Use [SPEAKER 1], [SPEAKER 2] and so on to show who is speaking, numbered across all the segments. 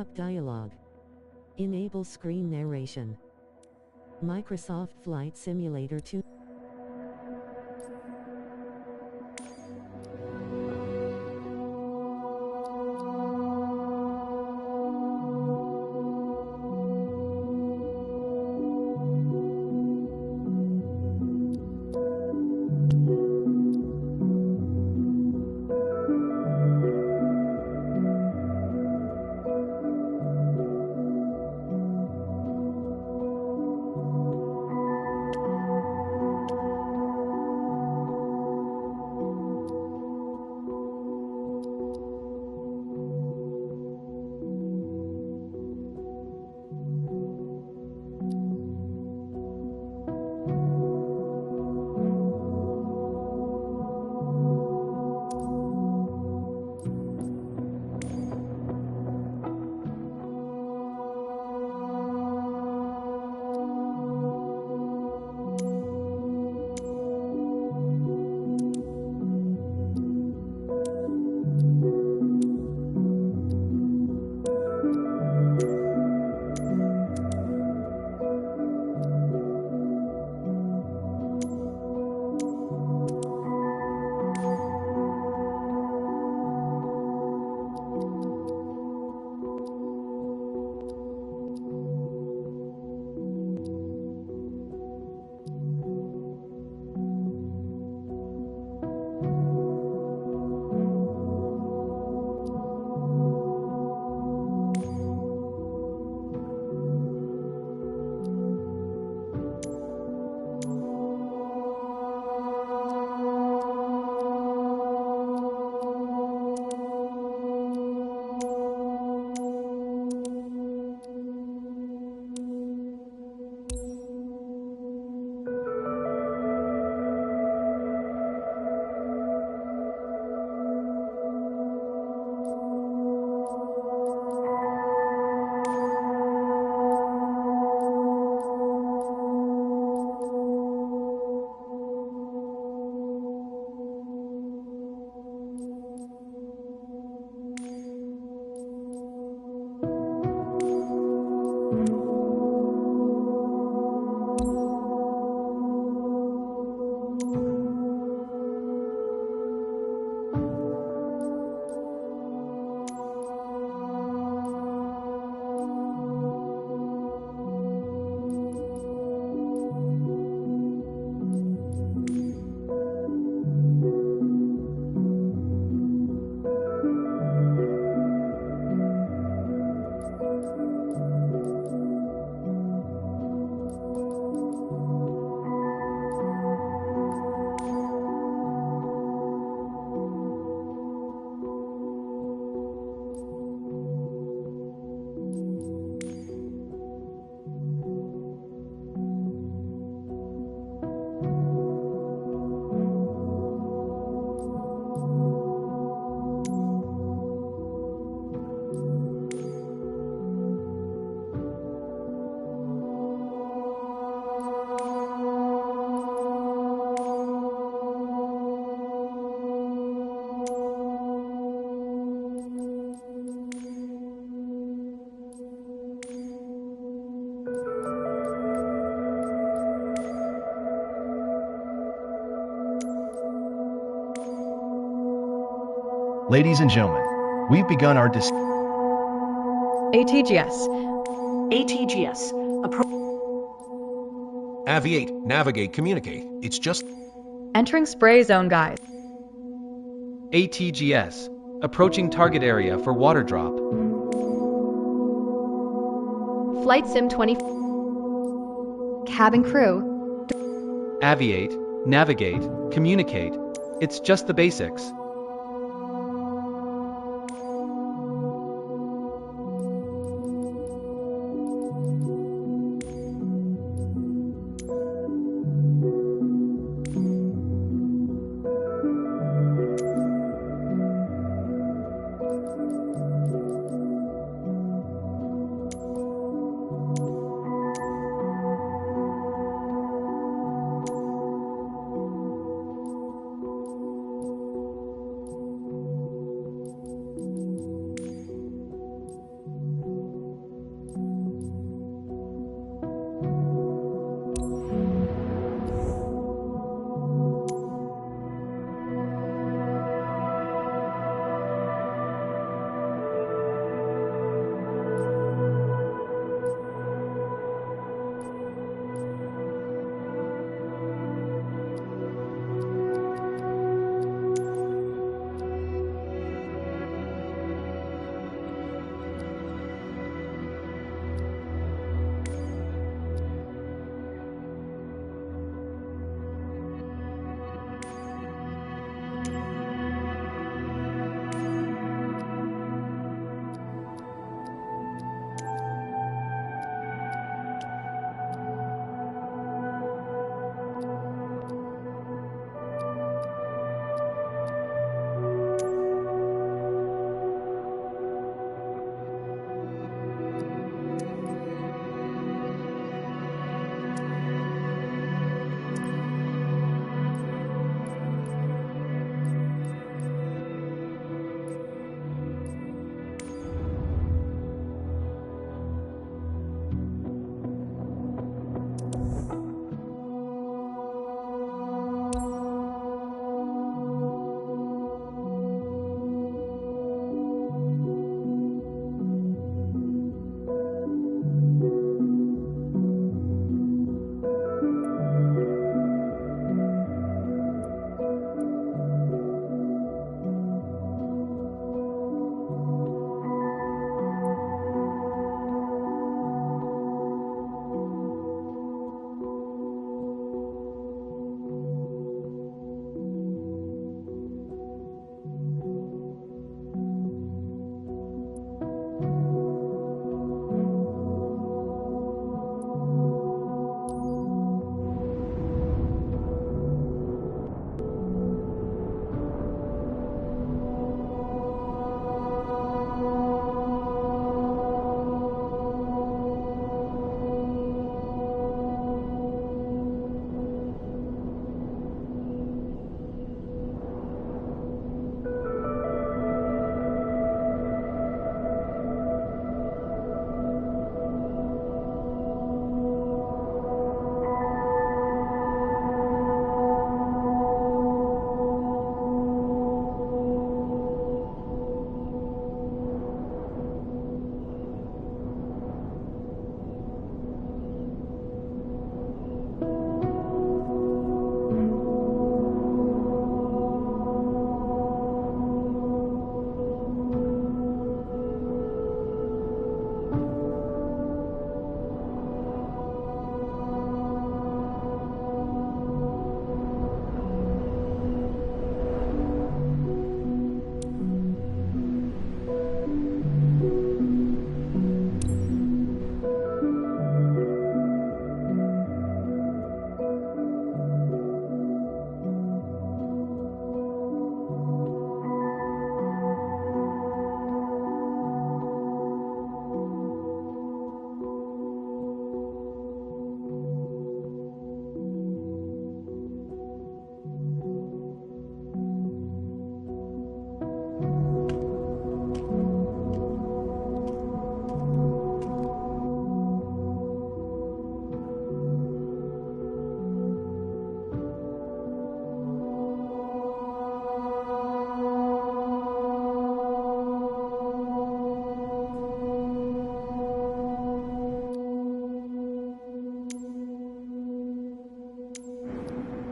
[SPEAKER 1] Stop dialogue. Enable screen narration. Microsoft Flight Simulator 2.
[SPEAKER 2] Ladies and gentlemen, we've begun our
[SPEAKER 3] ATGS.
[SPEAKER 4] ATGS.
[SPEAKER 5] Aviate, navigate, communicate. It's just
[SPEAKER 3] Entering spray zone, guys.
[SPEAKER 6] ATGS. Approaching target area for water drop.
[SPEAKER 7] Flight Sim 24. Cabin crew.
[SPEAKER 6] Aviate, navigate, communicate. It's just the basics.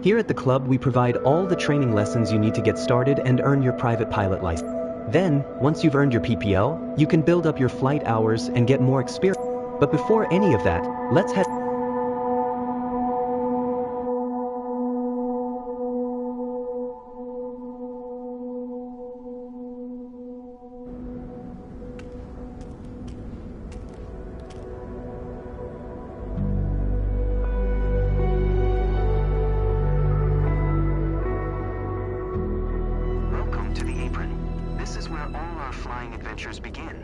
[SPEAKER 8] Here at the club, we provide all the training lessons you need to get started and earn your private pilot license. Then, once you've earned your PPL, you can build up your flight hours and get more experience. But before any of that, let's head.
[SPEAKER 9] Welcome to the apron. This is where all our flying adventures begin.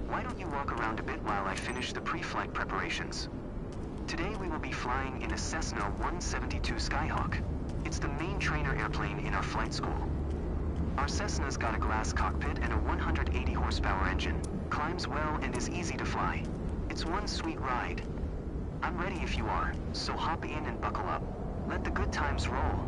[SPEAKER 9] Why don't you walk around a bit while I finish the pre-flight preparations? Today we will be flying in a Cessna 172 Skyhawk. It's the main trainer airplane in our flight school. Our Cessna's got a glass cockpit and a 180 horsepower engine. Climbs well and is easy to fly. It's one sweet ride. I'm ready if you are, so hop in and buckle up. Let the good times roll.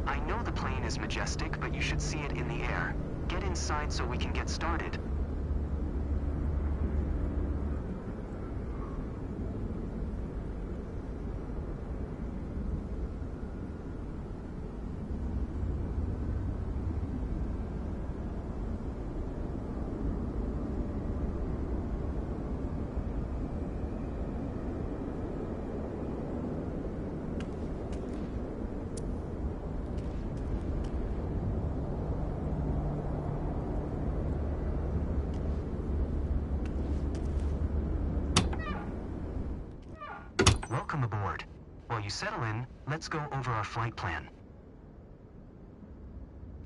[SPEAKER 9] I know the plane is majestic, but you should see it in the air. Get inside so we can get started. Welcome aboard. While you settle in, let's go over our flight plan.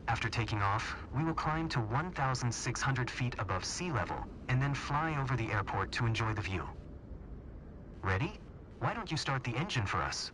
[SPEAKER 9] After taking off, we will climb to 1,600 feet above sea level, and then fly over the airport to enjoy the view. Ready? Why don't you start the engine for us?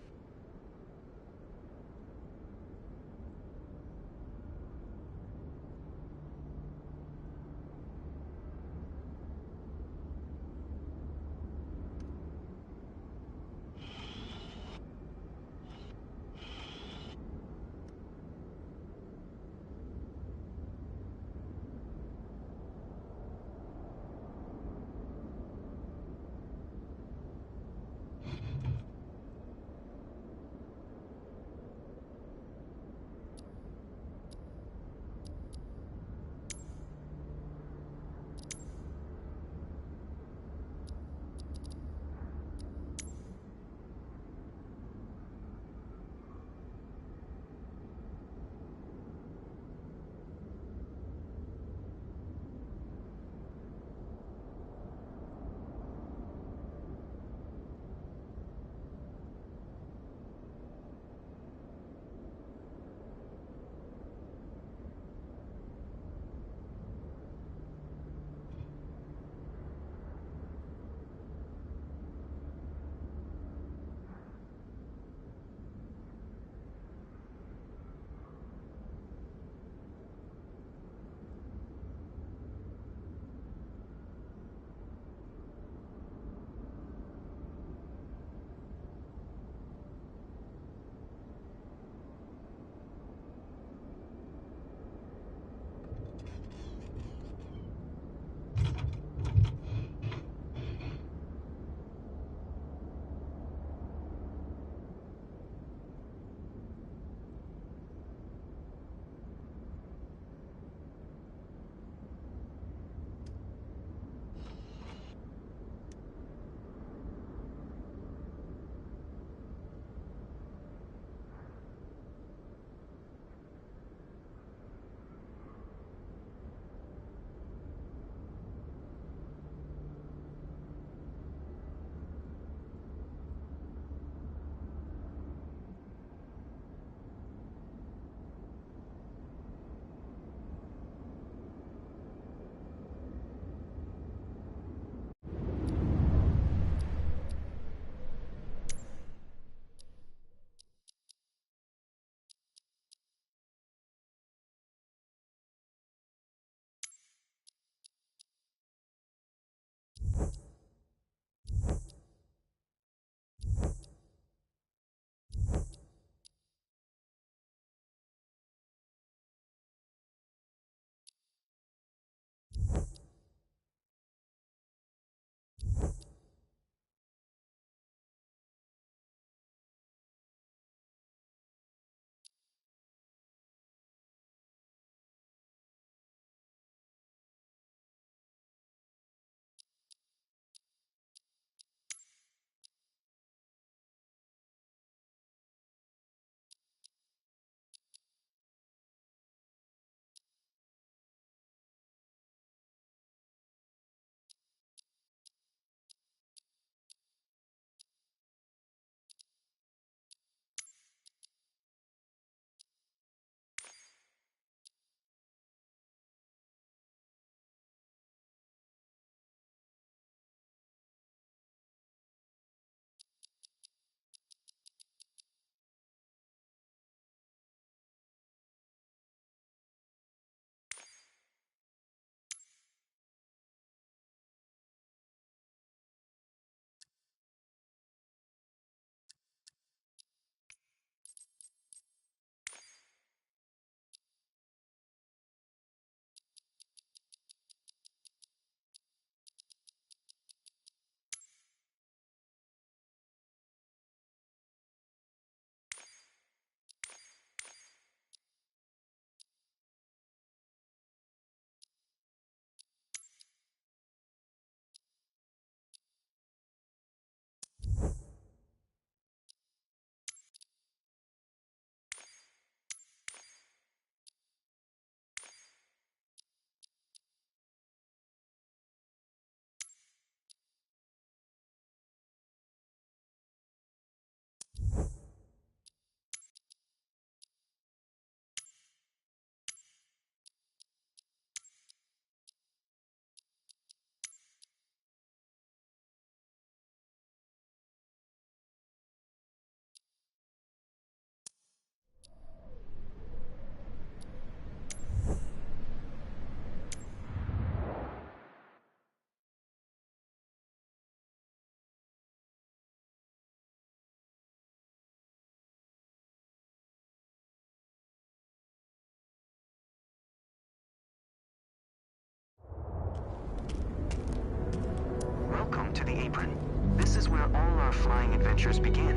[SPEAKER 9] to the apron. This is where all our flying adventures begin.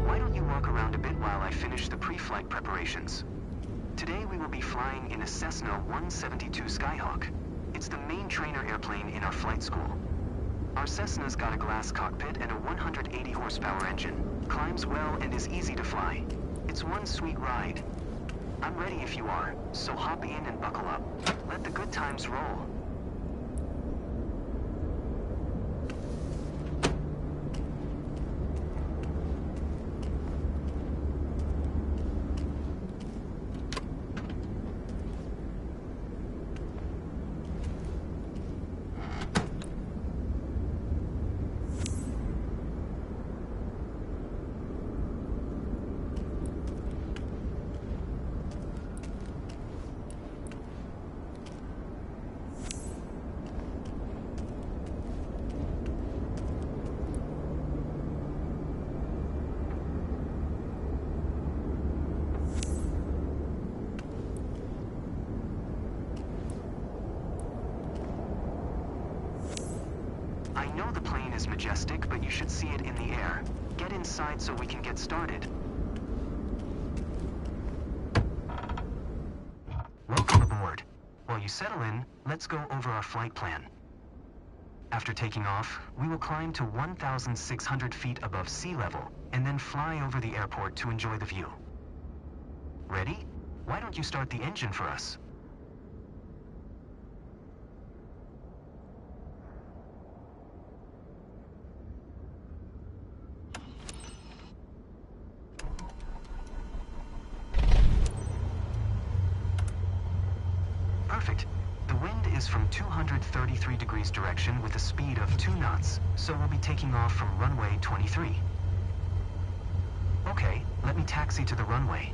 [SPEAKER 9] Why don't you walk around a bit while I finish the pre-flight preparations? Today we will be flying in a Cessna 172 Skyhawk. It's the main trainer airplane in our flight school. Our Cessna's got a glass cockpit and a 180 horsepower engine. Climbs well and is easy to fly. It's one sweet ride. I'm ready if you are, so hop in and buckle up. Let the good times roll. I know the plane is majestic, but you should see it in the air. Get inside so we can get started. Welcome aboard. While you settle in, let's go over our flight plan. After taking off, we will climb to 1,600 feet above sea level, and then fly over the airport to enjoy the view. Ready? Why don't you start the engine for us? Perfect. The wind is from 233 degrees direction with a speed of 2 knots, so we'll be taking off from runway 23. Okay, let me taxi to the runway.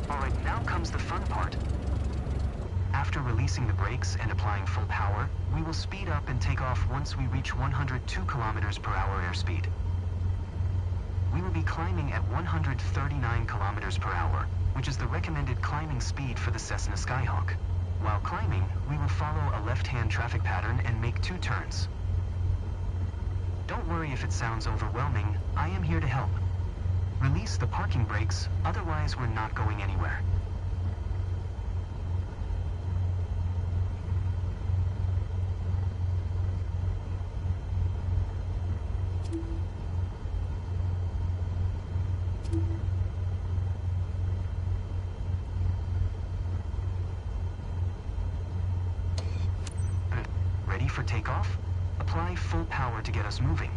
[SPEAKER 9] Alright, now comes the fun part. After releasing the brakes and applying full power, we will speed up and take off once we reach 102 kilometers per hour airspeed. We will be climbing at 139 kilometers per hour, which is the recommended climbing speed for the Cessna Skyhawk. While climbing, we will follow a left-hand traffic pattern and make 2 turns. Don't worry if it sounds overwhelming, I am here to help. Release the parking brakes, otherwise we're not going anywhere. Ready for takeoff? Apply full power to get us moving.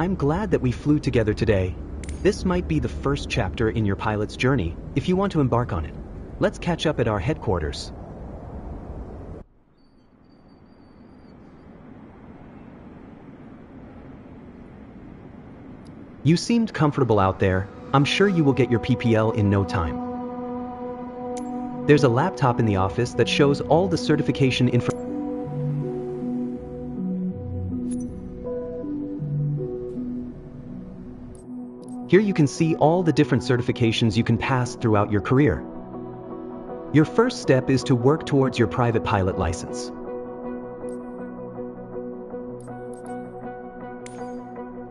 [SPEAKER 8] I'm glad that we flew together today. This might be the first chapter in your pilot's journey, if you want to embark on it. Let's catch up at our headquarters. You seemed comfortable out there. I'm sure you will get your PPL in no time. There's a laptop in the office that shows all the certification information. Here you can see all the different certifications you can pass throughout your career. Your first step is to work towards your private pilot license.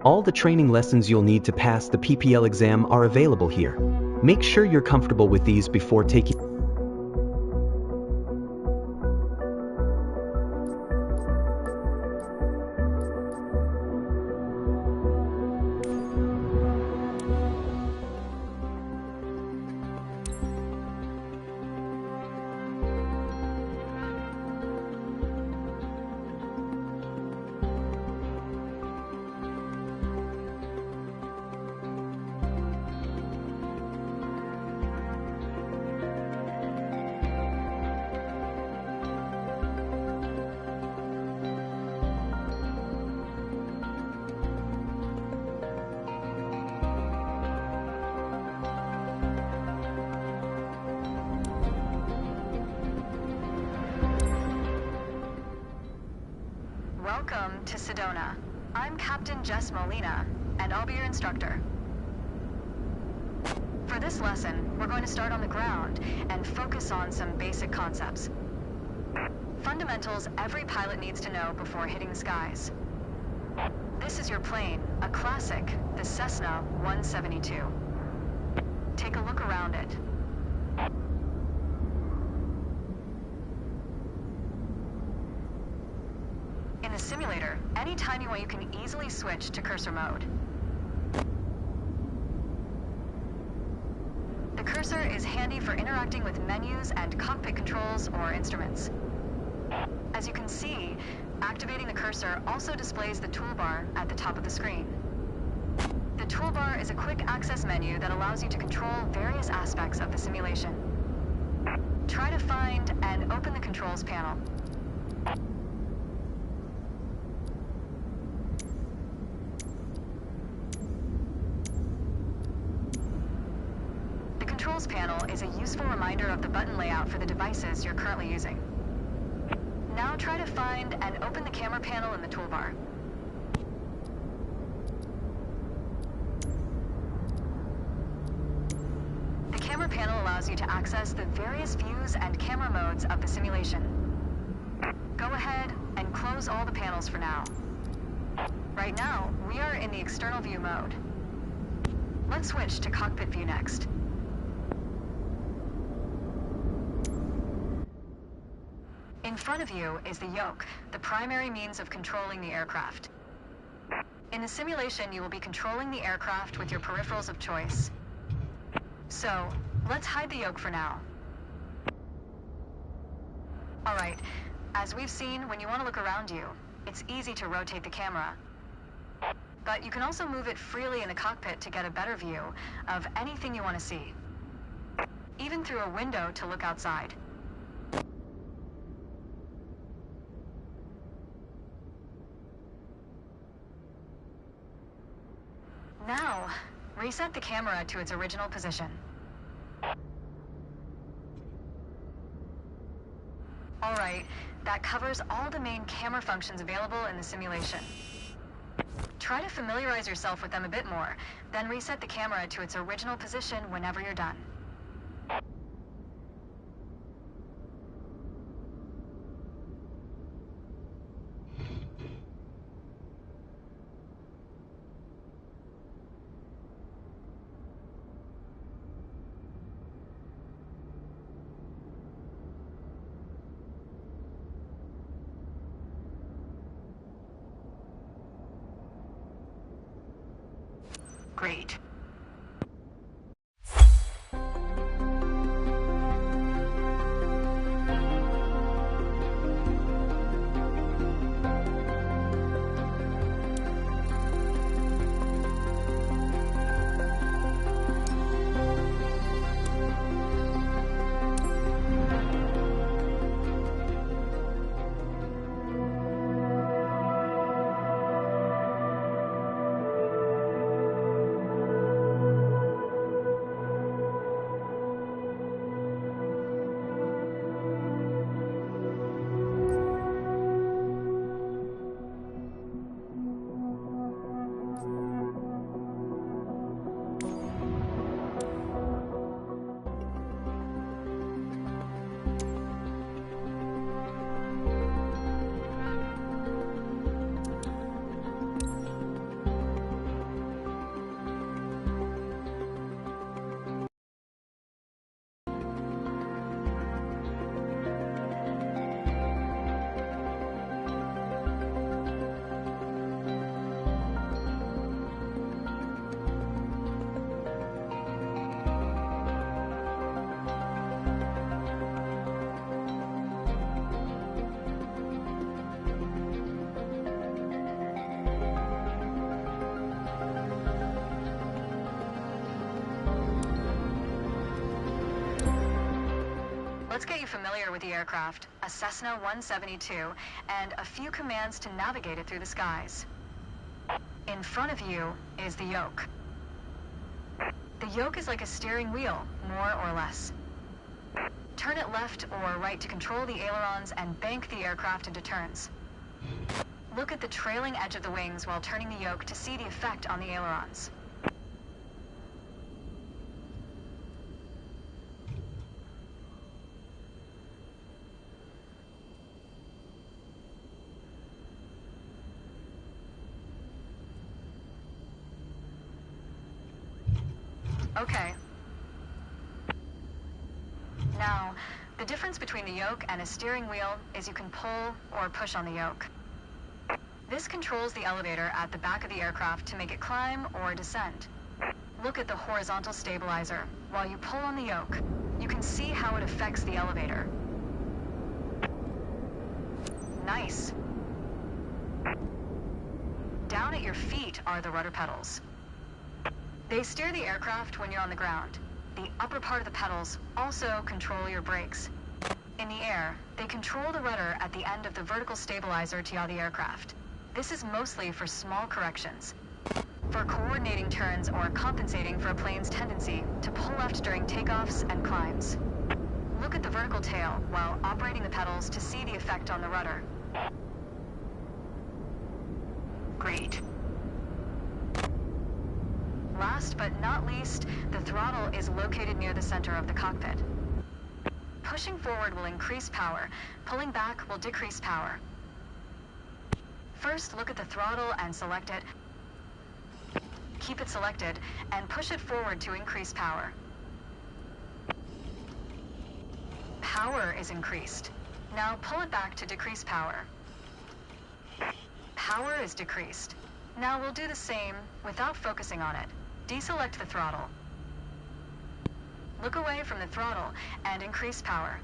[SPEAKER 8] All the training lessons you'll need to pass the PPL exam are available here. Make sure you're comfortable with these before taking.
[SPEAKER 10] Welcome to Sedona. I'm Captain Jess Molina, and I'll be your instructor. For this lesson, we're going to start on the ground and focus on some basic concepts. Fundamentals every pilot needs to know before hitting the skies. This is your plane, a classic, the Cessna 172. Take a look around it. In the simulator, anytime you want, you can easily switch to cursor mode. The cursor is handy for interacting with menus and cockpit controls or instruments. As you can see, activating the cursor also displays the toolbar at the top of the screen. The toolbar is a quick access menu that allows you to control various aspects of the simulation. Try to find and open the controls panel. The controls panel is a useful reminder of the button layout for the devices you're currently using. Now try to find and open the camera panel in the toolbar. The camera panel allows you to access the various views and camera modes of the simulation. Go ahead and close all the panels for now. Right now, we are in the external view mode. Let's switch to cockpit view next. In front of you is the yoke, the primary means of controlling the aircraft. In the simulation, you will be controlling the aircraft with your peripherals of choice. So, let's hide the yoke for now. Alright, as we've seen, when you want to look around you, it's easy to rotate the camera. But you can also move it freely in the cockpit to get a better view of anything you want to see. Even through a window to look outside. Now, reset the camera to its original position. Alright, that covers all the main camera functions available in the simulation. Try to familiarize yourself with them a bit more, then reset the camera to its original position whenever you're done. Great. Let's get you familiar with the aircraft, a Cessna 172, and a few commands to navigate it through the skies. In front of you is the yoke. The yoke is like a steering wheel, more or less. Turn it left or right to control the ailerons and bank the aircraft into turns. Look at the trailing edge of the wings while turning the yoke to see the effect on the ailerons. Okay. Now, the difference between the yoke and a steering wheel is you can pull or push on the yoke. This controls the elevator at the back of the aircraft to make it climb or descend. Look at the horizontal stabilizer. While you pull on the yoke, you can see how it affects the elevator. Nice. Down at your feet are the rudder pedals. They steer the aircraft when you're on the ground. The upper part of the pedals also control your brakes. In the air, they control the rudder at the end of the vertical stabilizer to yaw the aircraft. This is mostly for small corrections. For coordinating turns or compensating for a plane's tendency to pull left during takeoffs and climbs. Look at the vertical tail while operating the pedals to see the effect on the rudder. Great. Last but not least, the throttle is located near the center of the cockpit. Pushing forward will increase power, pulling back will decrease power. First, look at the throttle and select it. Keep it selected and push it forward to increase power. Power is increased. Now pull it back to decrease power. Power is decreased. Now we'll do the same without focusing on it. Deselect the throttle. Look away from the throttle and increase power.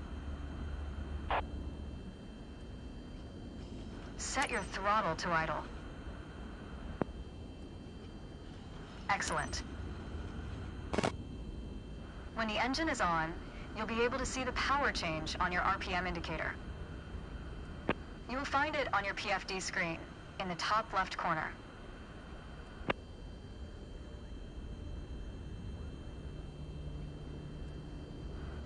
[SPEAKER 10] Set your throttle to idle. Excellent. When the engine is on, you'll be able to see the power change on your RPM indicator. You will find it on your PFD screen in the top left corner.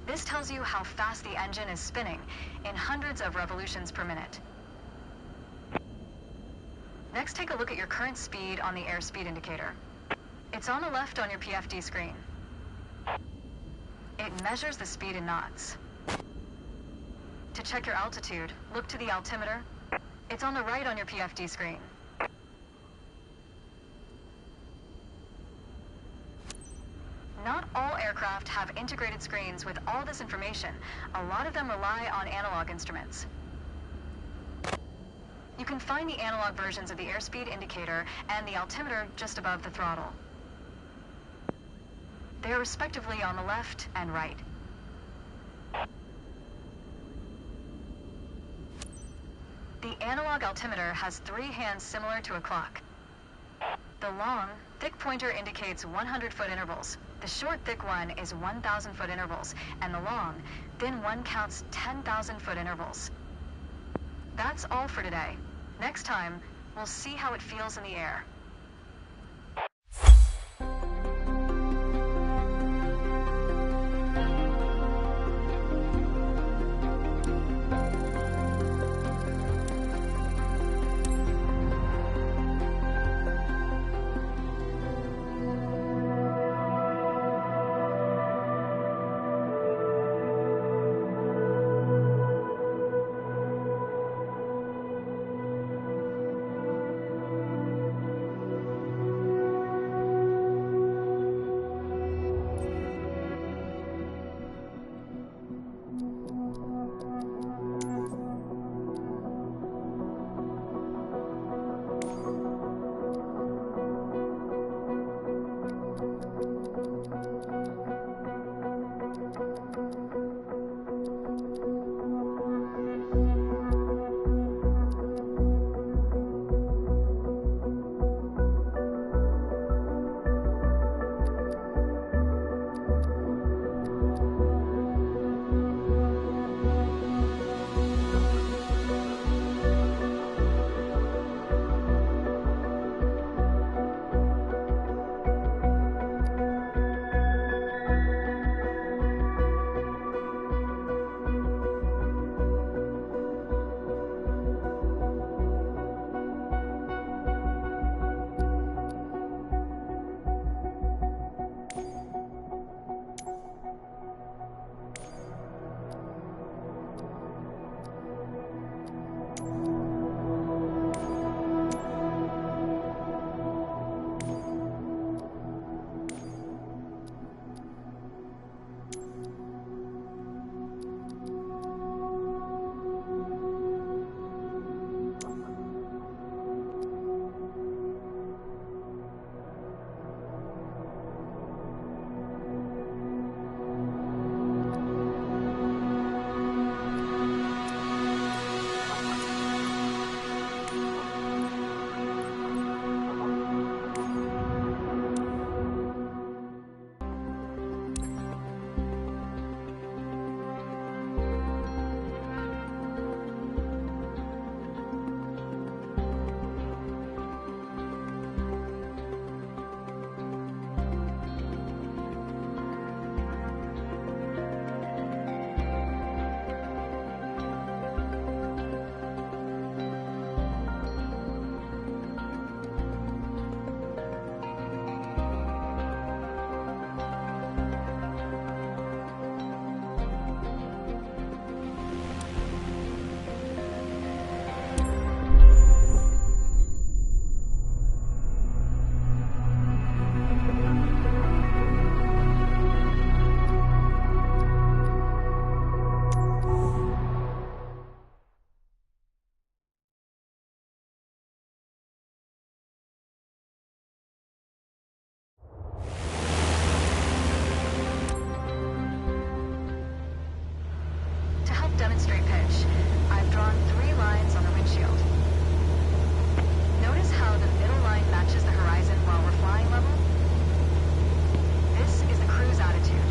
[SPEAKER 10] This tells you how fast the engine is spinning in hundreds of revolutions per minute. Next, take a look at your current speed on the airspeed indicator. It's on the left on your PFD screen. It measures the speed in knots. To check your altitude, look to the altimeter. It's on the right on your PFD screen. Not all aircraft have integrated screens with all this information. A lot of them rely on analog instruments. You can find the analog versions of the airspeed indicator and the altimeter just above the throttle. They are respectively on the left and right. The analog altimeter has 3 hands similar to a clock. The long, thick pointer indicates 100-foot intervals. The short, thick one is 1,000-foot intervals, and the long, thin one counts 10,000-foot intervals. That's all for today. Next time, we'll see how it feels in the air. straight pitch, I've drawn 3 lines on the windshield. Notice how the middle line matches the horizon while we're flying level? This is the cruise attitude.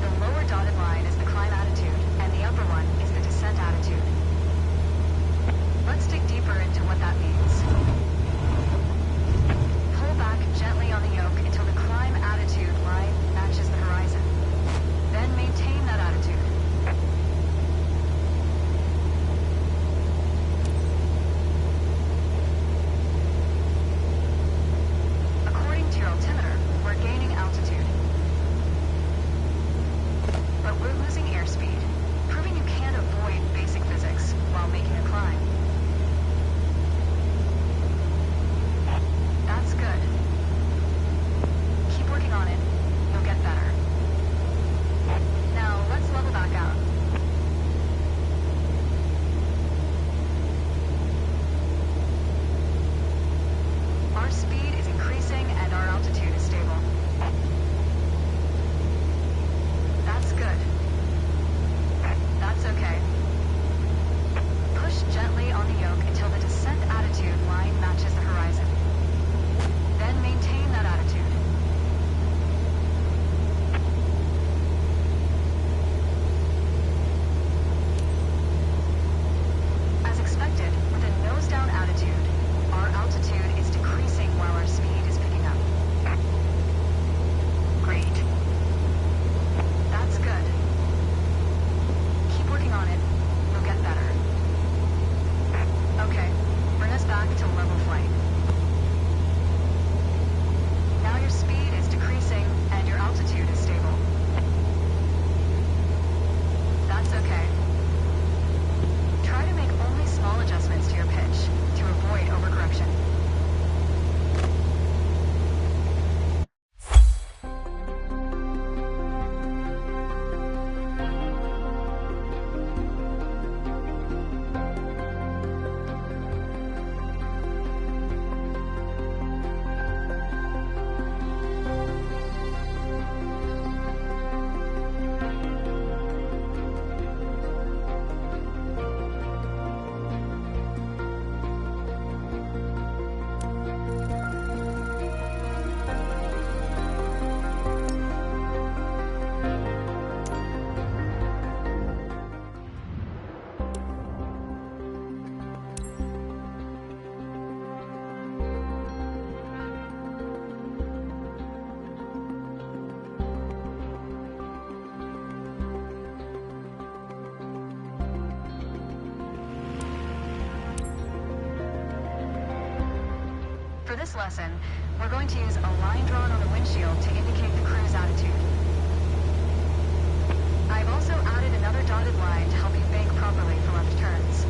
[SPEAKER 10] The lower dotted line is the climb attitude, and the upper one is the descent attitude. Let's dig deeper into what that means. Pull back gently on the yoke until the climb attitude line matches the horizon. Then maintain that attitude. According to your altimeter, we're gaining altitude. But we're losing airspeed, proving you can't avoid basic physics while making a climb. That's good. Keep working on it. You'll get better. Now, let's level back out. Our speed is increasing and our altitude is stable. That's good. That's okay. Push gently on the yoke until the descent attitude line matches the horizon. Then maintain that attitude. As expected, with a nose-down attitude, our altitude is decreasing while our speed is picking up. Great. That's good. Keep working on it. You'll get better. Okay, bring us back to level flight. Now your speed is decreasing and your altitude is stable. That's okay. Try to make only small adjustments to your pitch to avoid overcorrection. For this lesson, we're going to use a line drawn on the windshield to indicate the cruise attitude. I've also added another dotted line to help you bank properly for left turns.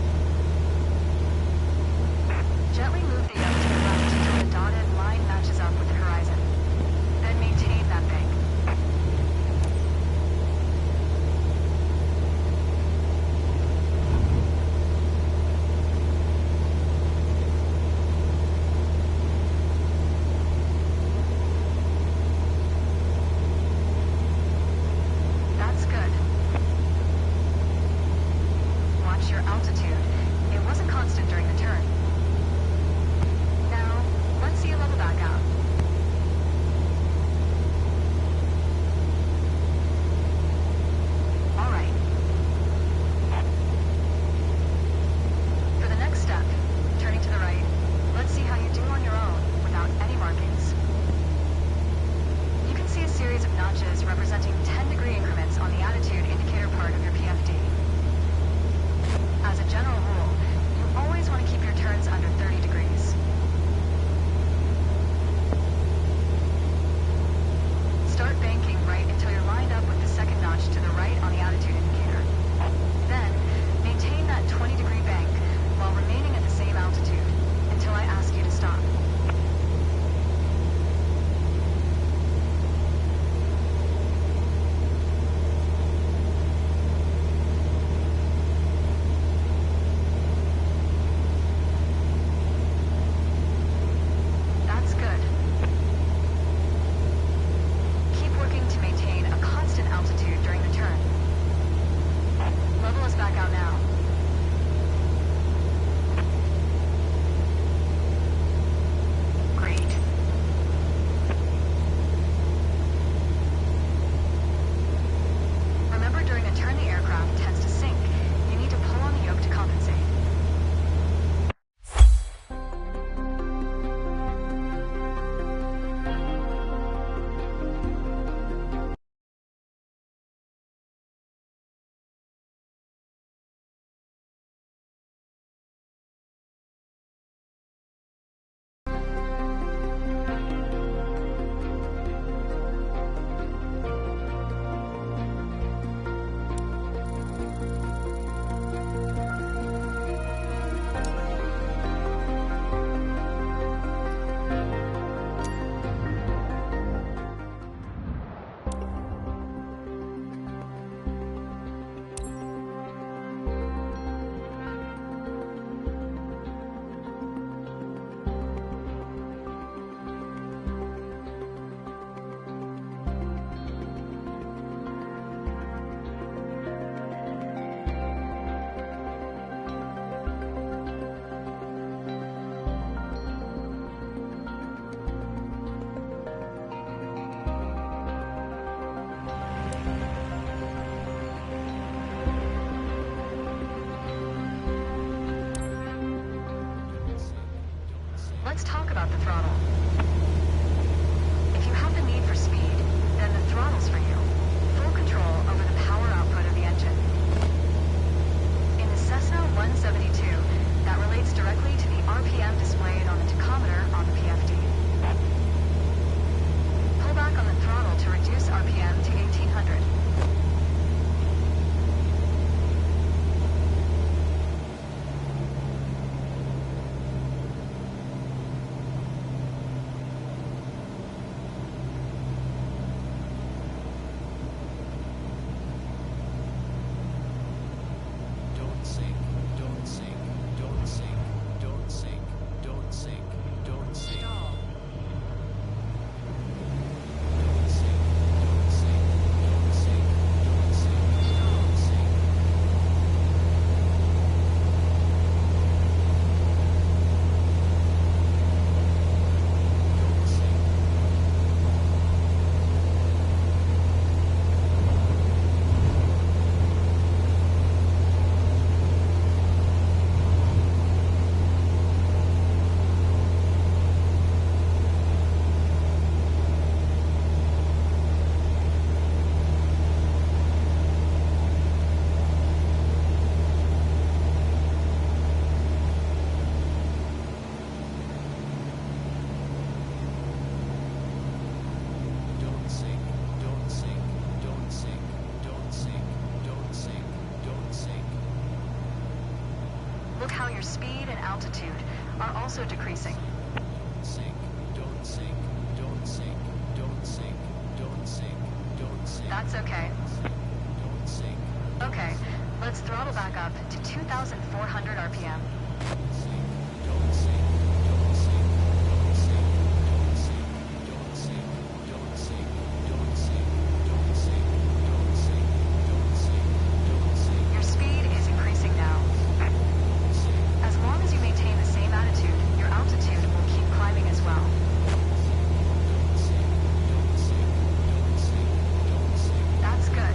[SPEAKER 10] Gently move the yoke to the left until the dotted line matches up with the horizon. Then maintain that bank. That's good. Watch your altitude. It wasn't constant during the turn. Now, let's see you level back out. All right. For the next step, turning to the right, let's see how you do on your own without any markings. You can see a series of notches representing 10-degree increments on the attitude indicator part of your PFD. As a general rule, you always want to keep about the throttle. If you have the need for speed, then the throttle's for you. Full control over the power output of the engine. In the Cessna 172, that relates directly to the RPM displayed on the tachometer on the PFD. Pull back on the throttle to reduce RPM to 1800. Look how your speed and altitude are also decreasing.
[SPEAKER 11] Don't sink, don't sink, don't sink, don't sink, don't sink, don't sink.
[SPEAKER 10] That's okay.
[SPEAKER 11] Don't sink.
[SPEAKER 10] Okay, let's throttle back up to 2,400 RPM.
[SPEAKER 11] Don't sink, don't sink, don't sink, don't sink, don't sink, don't sink, don't sink, don't sink, don't sink, don't sink, don't sink, don't sink.
[SPEAKER 10] Your speed is increasing now. As long as you maintain the same attitude, your altitude will keep climbing as well. That's good.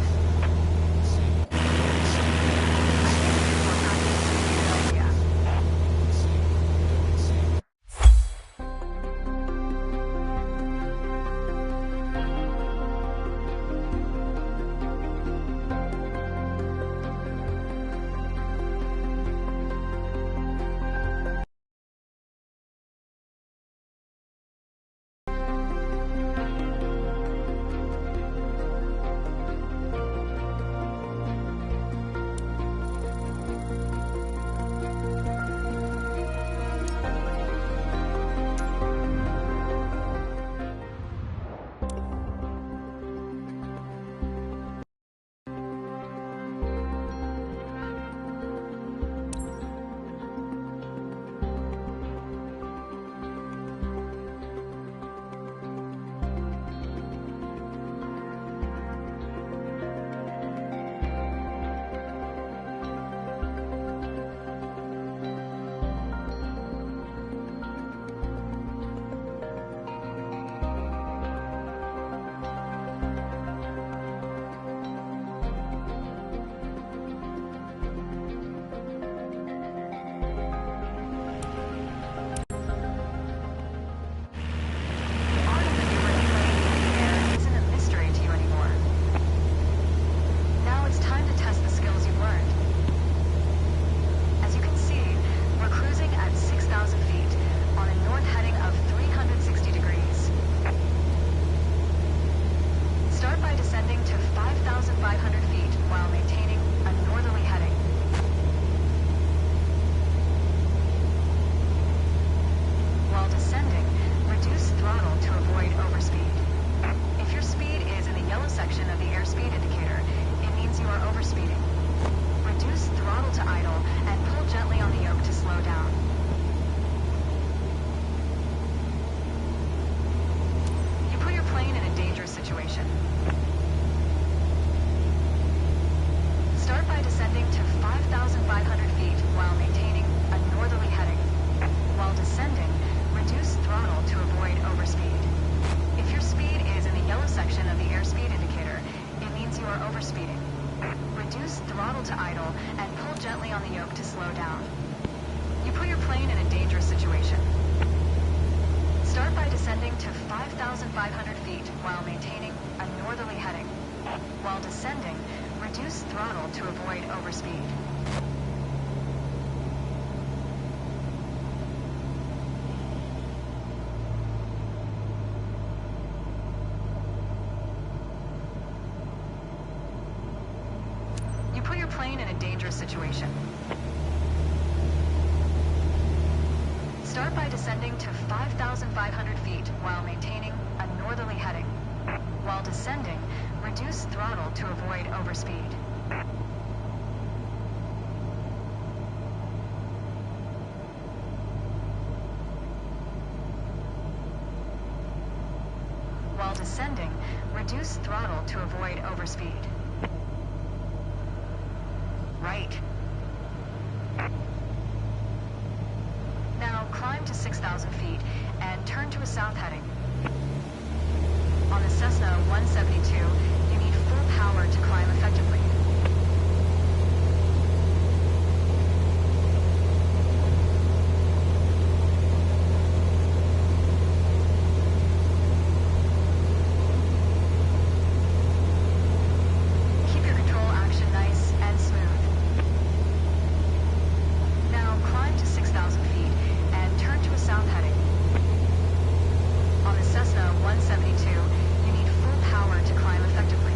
[SPEAKER 10] on the yoke to slow down. You put your plane in a dangerous situation. Start by descending to 5,500 feet while maintaining a northerly heading. While descending, reduce throttle to avoid overspeed. You put your plane in a dangerous situation. Start by descending to 5,500 feet while maintaining a northerly heading. While descending, reduce throttle to avoid overspeed. While descending, reduce throttle to avoid overspeed. Right. Now climb to 6,000 feet and turn to a south heading. On the Cessna 172, you need full power to climb effectively. Keep your control action nice and smooth. Now climb to 6,000 feet and turn to a south heading. On the Cessna 172, you need full power to climb effectively.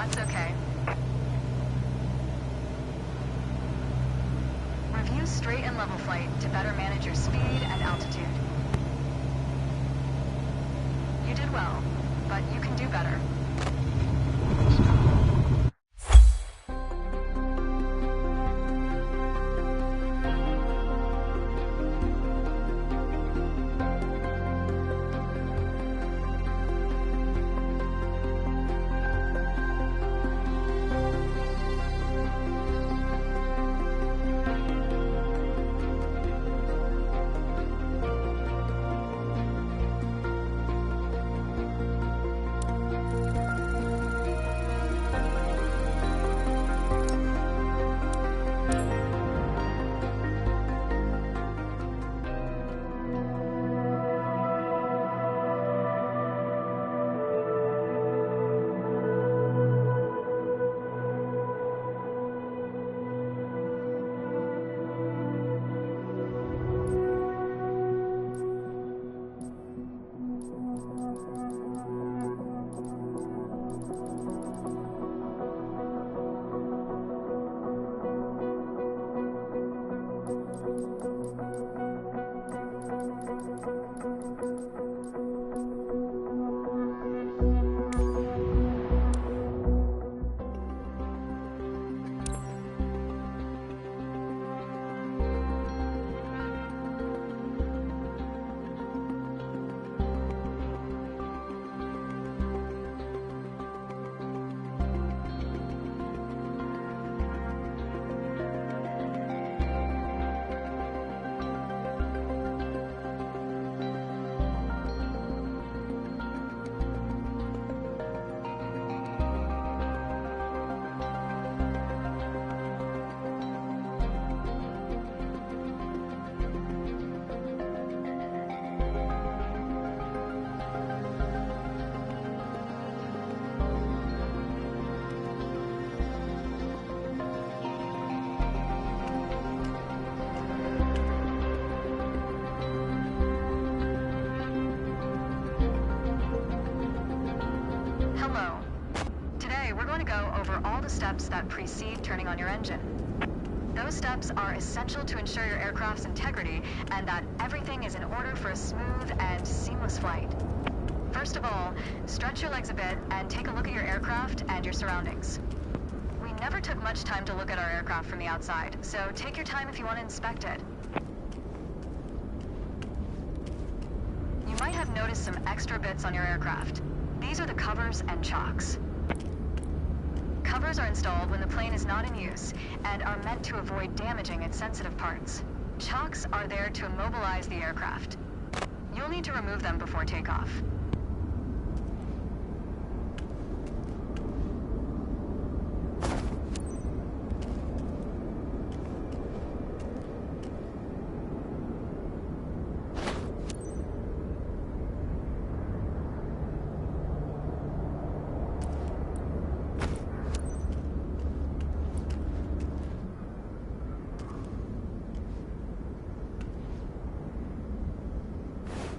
[SPEAKER 10] That's okay. Review straight and level flight to better manage your speed and altitude. You did well, but you can do better. Hello. Today, we're going to go over all the steps that precede turning on your engine. Those steps are essential to ensure your aircraft's integrity and that everything is in order for a smooth and seamless flight. First of all, stretch your legs a bit and take a look at your aircraft and your surroundings. We never took much time to look at our aircraft from the outside, so take your time if you want to inspect it. You might have noticed some extra bits on your aircraft. These are the covers and chocks. Covers are installed when the plane is not in use and are meant to avoid damaging its sensitive parts. Chocks are there to immobilize the aircraft. You'll need to remove them before takeoff.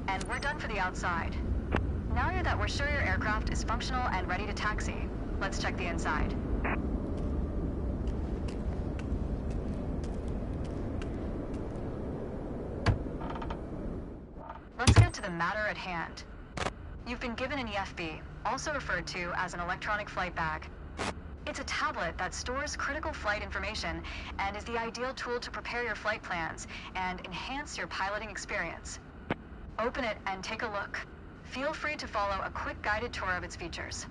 [SPEAKER 10] And we're done for the outside. Now that we're sure your aircraft is functional and ready to taxi, let's check the inside. Let's get to the matter at hand. You've been given an EFB, also referred to as an electronic flight bag. It's a tablet that stores critical flight information and is the ideal tool to prepare your flight plans and enhance your piloting experience. Open it and take a look. Feel free to follow a quick guided tour of its features.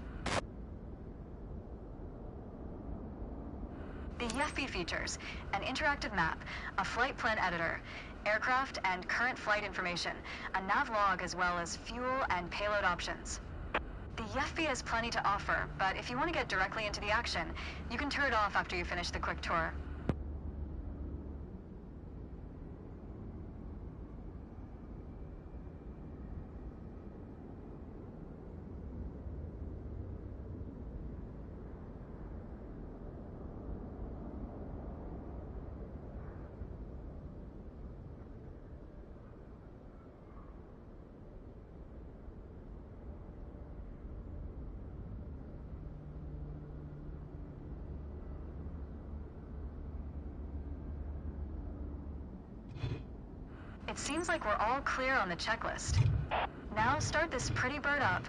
[SPEAKER 10] The EFB features an interactive map, a flight plan editor, aircraft and current flight information, a nav log as well as fuel and payload options. The EFB has plenty to offer, but if you want to get directly into the action, you can turn it off after you finish the quick tour. It seems like we're all clear on the checklist. Now start this pretty bird up.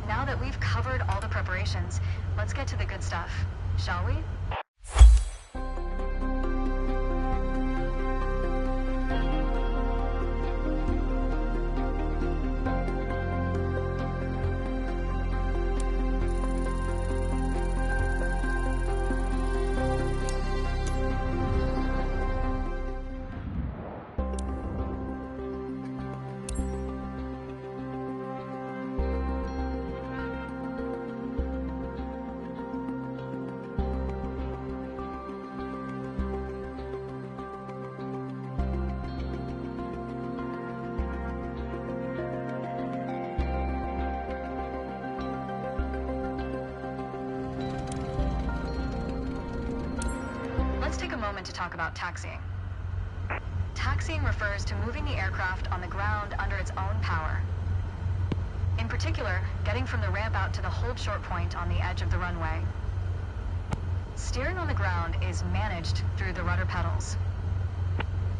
[SPEAKER 10] Now that we've covered all the preparations, let's get to the good stuff, shall we? Let's take a moment to talk about taxiing. Taxiing refers to moving the aircraft on the ground under its own power. In particular, getting from the ramp out to the hold short point on the edge of the runway. Steering on the ground is managed through the rudder pedals.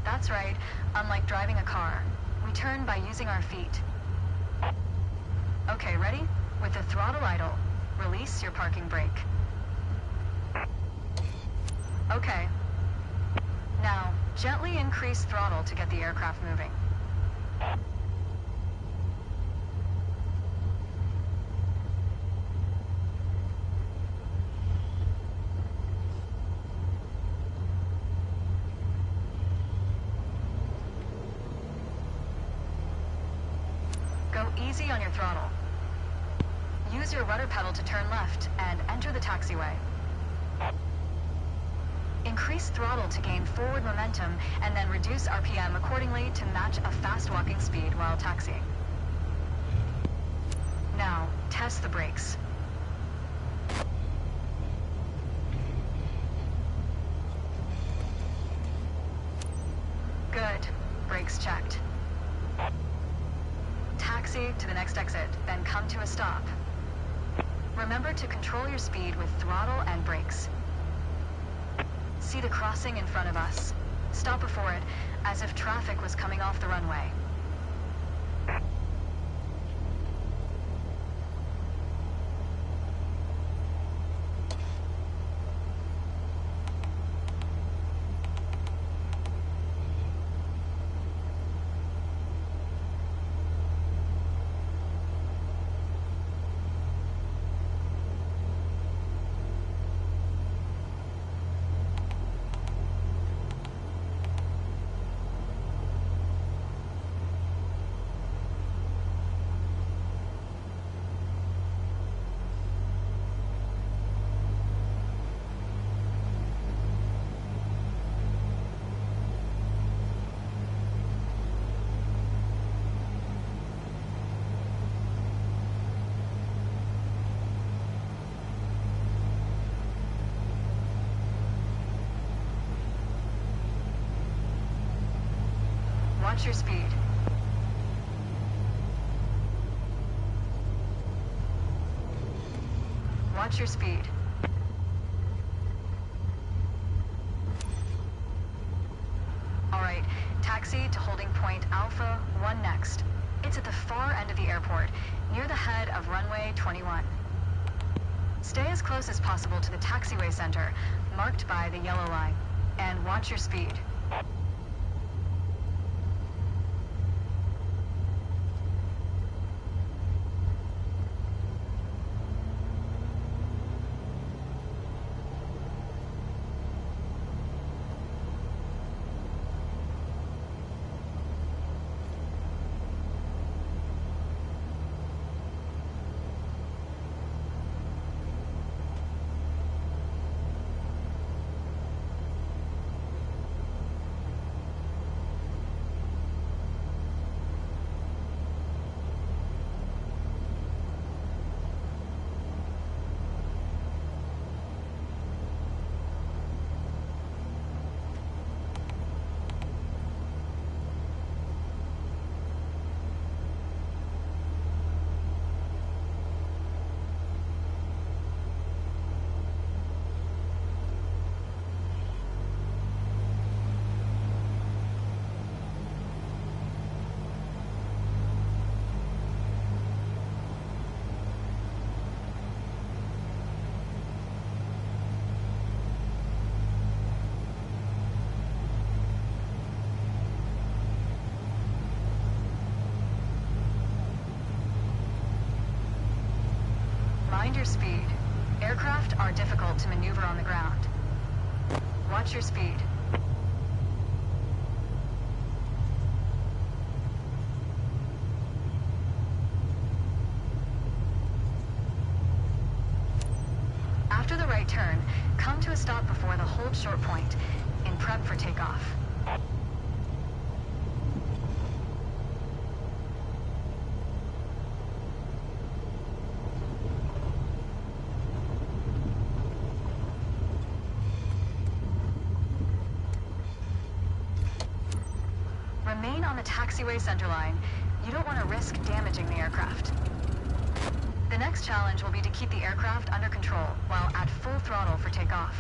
[SPEAKER 10] That's right, unlike driving a car, we turn by using our feet. Okay, ready? With the throttle idle, release your parking brake. Okay. Now, gently increase throttle to get the aircraft moving. Go easy on your throttle. Use your rudder pedal to turn left and enter the taxiway. Increase throttle to gain forward momentum, and then reduce RPM accordingly to match a fast walking speed while taxiing. Now, test the brakes. Good. Brakes checked. Taxi to the next exit, then come to a stop. Remember to control your speed with throttle and brakes. See the crossing in front of us. Stop before it, as if traffic was coming off the runway. Watch your speed. Watch your speed. Alright, taxi to holding point Alpha 1 next. It's at the far end of the airport, near the head of runway 21. Stay as close as possible to the taxiway center, marked by the yellow line, and watch your speed. Mind your speed. Aircraft are difficult to maneuver on the ground. Watch your speed. After the right turn, come to a stop before the hold short point, in prep for takeoff. Remain on the taxiway centerline. You don't want to risk damaging the aircraft. The next challenge will be to keep the aircraft under control while at full throttle for takeoff.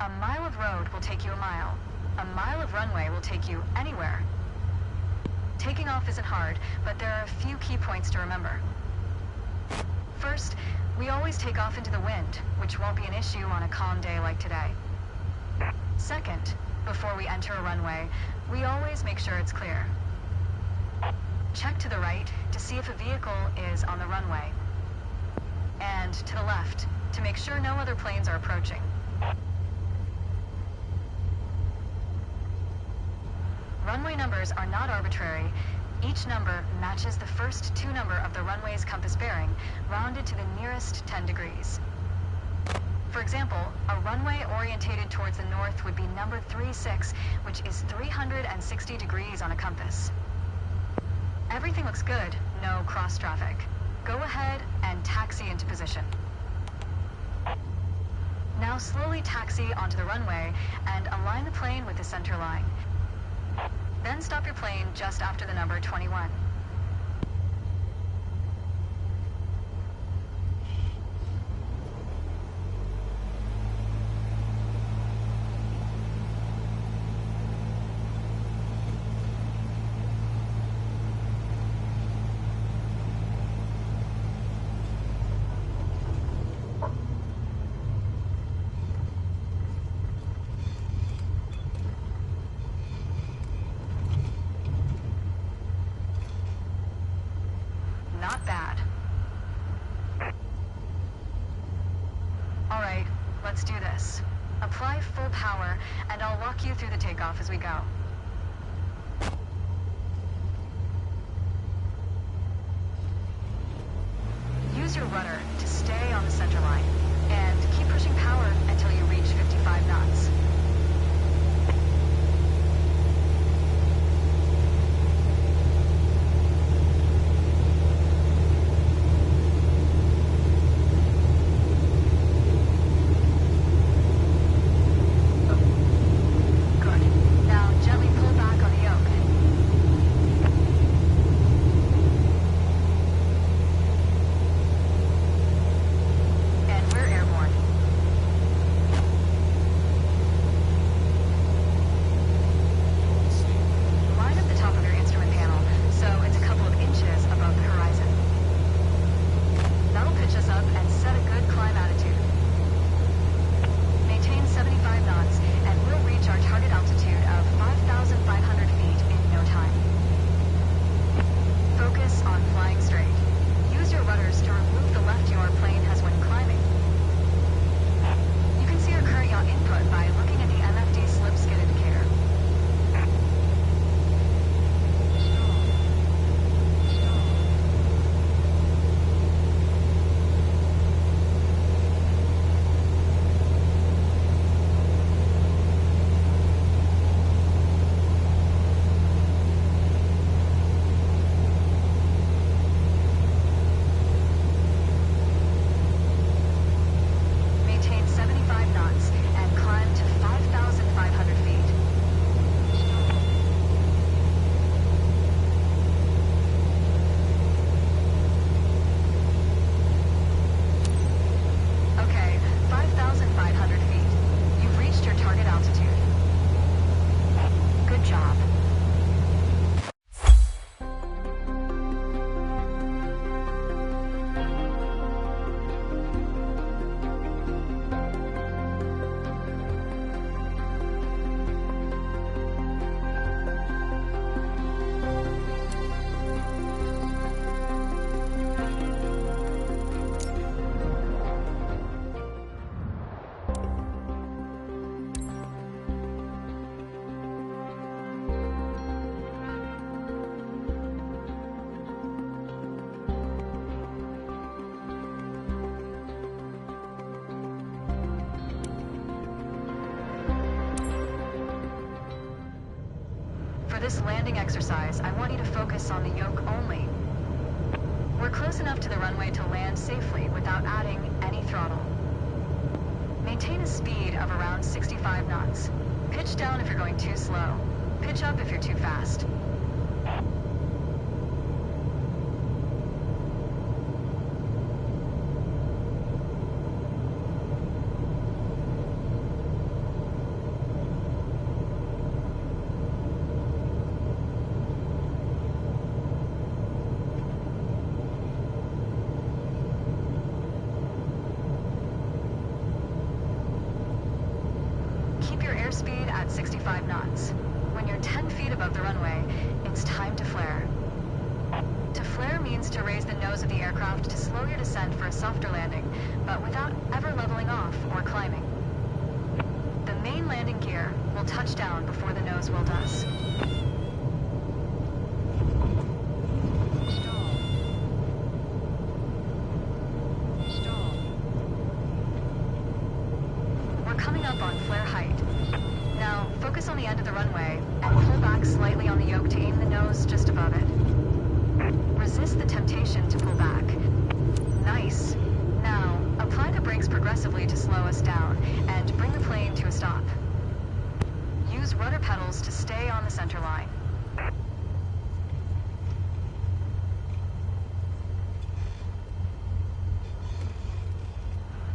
[SPEAKER 10] A mile of road will take you a mile. A mile of runway will take you anywhere. Taking off isn't hard, but there are a few key points to remember. First, we always take off into the wind, which won't be an issue on a calm day like today. Second, before we enter a runway, we always make sure it's clear. Check to the right to see if a vehicle is on the runway. And to the left to make sure no other planes are approaching. Runway numbers are not arbitrary. Each number matches the first two number of the runway's compass bearing, rounded to the nearest 10 degrees. For example, a runway orientated towards the north would be number 36, which is 360 degrees on a compass. Everything looks good, no cross traffic. Go ahead and taxi into position. Now slowly taxi onto the runway and align the plane with the center line. Then stop your plane just after the number 21. Not bad. All right, let's do this. Apply full power, and I'll walk you through the takeoff as we go. Use your rudder to stay on the center line, and keep pushing power until you reach 55 knots. For this landing exercise, I want you to focus on the yoke only. We're close enough to the runway to land safely without adding any throttle. Maintain a speed of around 65 knots. Pitch down if you're going too slow. Pitch up if you're too fast. speed at 65 knots. When you're 10 feet above the runway, it's time to flare. To flare means to raise the nose of the aircraft to slow your descent for a softer landing, but without ever leveling off or climbing. The main landing gear will touch down before the nose wheel does. We're coming up on flare height. Now, focus on the end of the runway and pull back slightly on the yoke to aim the nose just above it. Resist the temptation to pull back. Nice. Now, apply the brakes progressively to slow us down and bring the plane to a stop. Use rudder pedals to stay on the center line.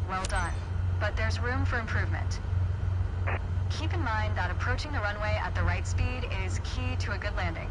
[SPEAKER 10] Well done, but there's room for improvement. Keep in mind that approaching the runway at the right speed is key to a good landing.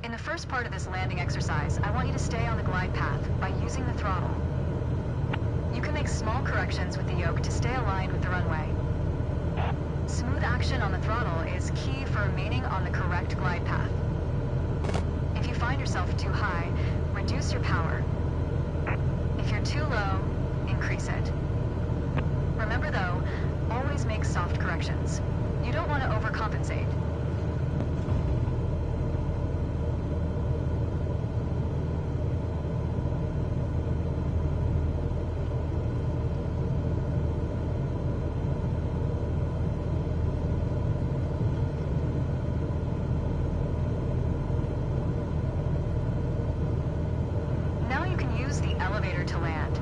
[SPEAKER 10] In the first part of this landing exercise, I want you to stay on the glide path by using the throttle. You can make small corrections with the yoke to stay aligned with the runway. Smooth action on the throttle is key for remaining on the correct glide path. If you find yourself too high, reduce your power. If you're too low, increase it. Remember though, always make soft corrections. You don't want to overcompensate. Now you can use the elevator to land.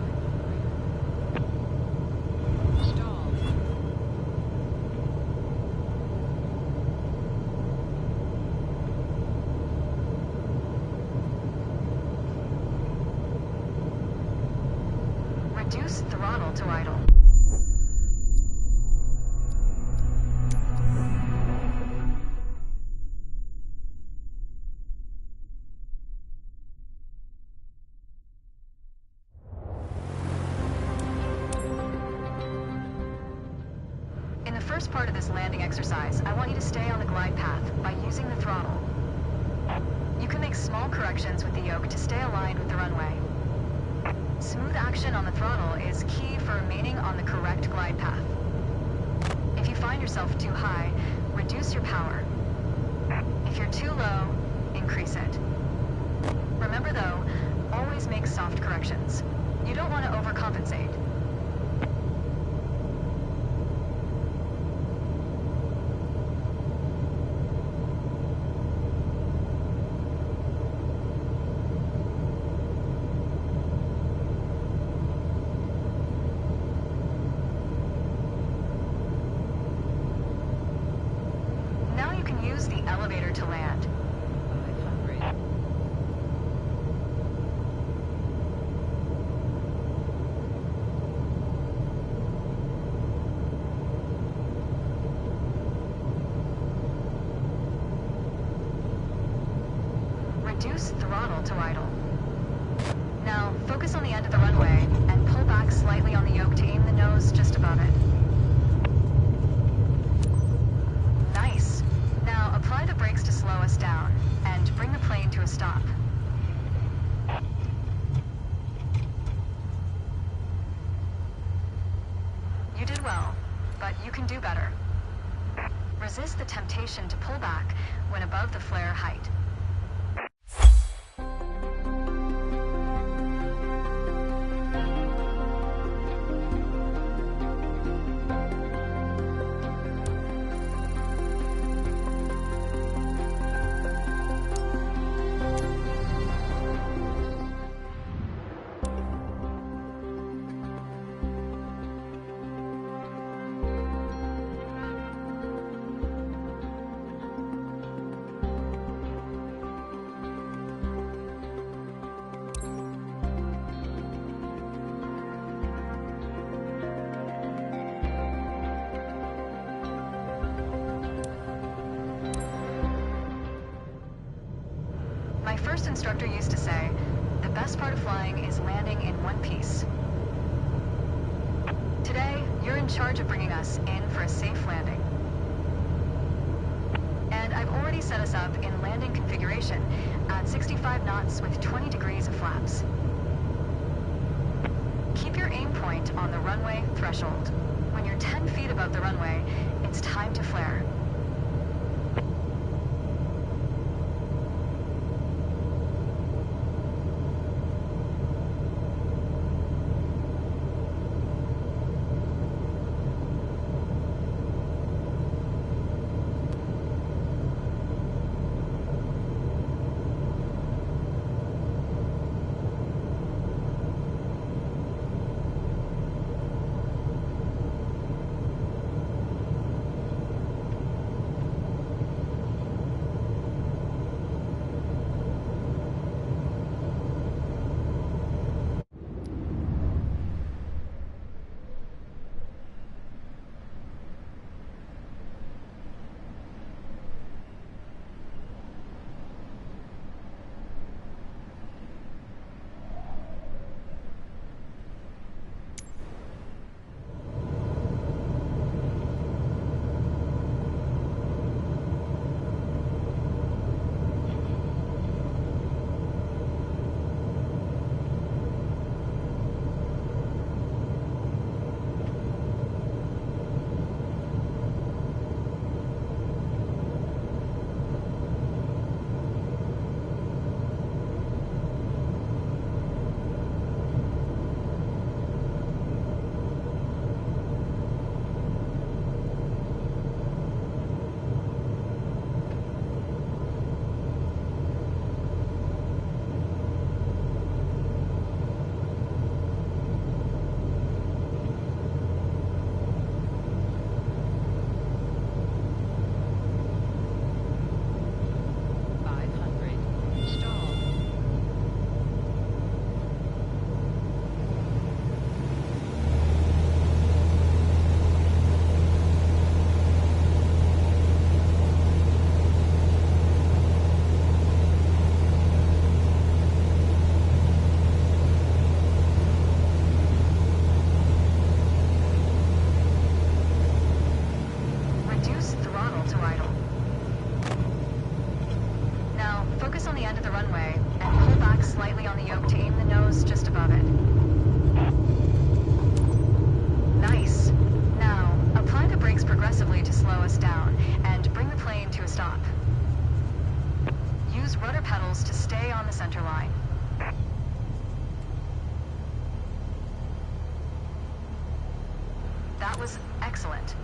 [SPEAKER 10] Reduce throttle to idle. In the first part of this landing exercise, I want you to stay on the glide path by using the throttle. You can make small corrections with the yoke to stay aligned with the runway. Smooth action on the throttle is key for remaining on the correct glide path. If you find yourself too high, reduce your power. If you're too low, increase it. Remember though, always make soft corrections. You don't want to overcompensate. Now you can use the elevator to land. Reduce throttle to idle. Now, focus on the end of the runway and pull back slightly on the yoke to aim the nose just above it. Nice. Now, apply the brakes to slow us down and bring the plane to a stop. You did well, but you can do better. Resist the temptation to pull back when above the flare height. first instructor used to say, the best part of flying is landing in one piece. Today, you're in charge of bringing us in for a safe landing. And I've already set us up in landing configuration at 65 knots with 20 degrees of flaps. Keep your aim point on the runway threshold. When you're 10 feet above the runway, it's time to flare. Focus on the end of the runway and pull back slightly on the yoke to aim the nose just above it. Nice. Now, apply the brakes progressively to slow us down and bring the plane to a stop. Use rudder pedals to stay on the center line. That was excellent.